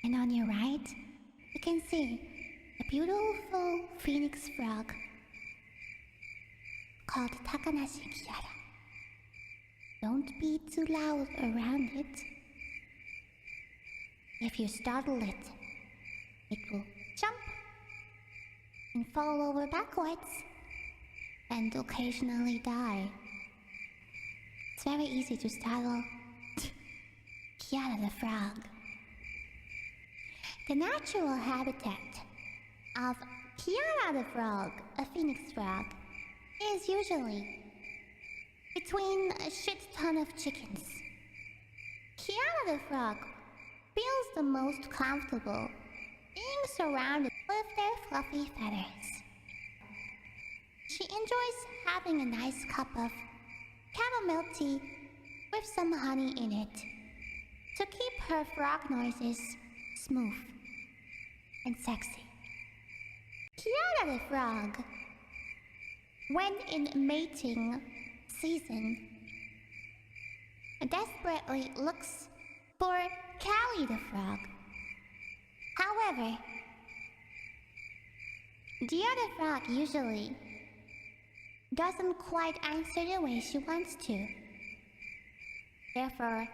And on your right, you can see a beautiful phoenix frog called Takanashi Kiara. Don't be too loud around it. If you startle it, it will jump and fall over backwards and occasionally die. It's very easy to startle Kiara the frog. The natural habitat of Kiara the frog, a phoenix frog, is usually between a shit ton of chickens. Kiara the frog feels the most comfortable being surrounded with their fluffy feathers. She enjoys having a nice cup of chamomile tea with some honey in it to keep her frog noises smooth and sexy. Kiara the frog, when in mating season, desperately looks for Callie the frog. However, the other frog usually doesn't quite answer the way she wants to. Therefore,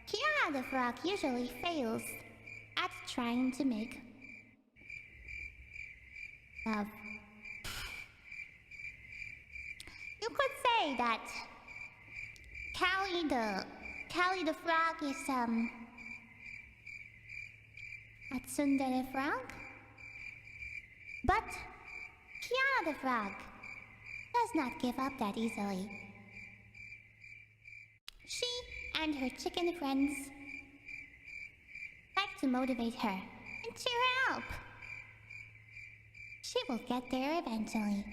Kiara the frog usually fails at trying to make love. You could say that Callie the frog is a tsundere frog, but Kiara the frog does not give up that easily. She and her chicken friends like to motivate her and cheer her up. She will get there eventually.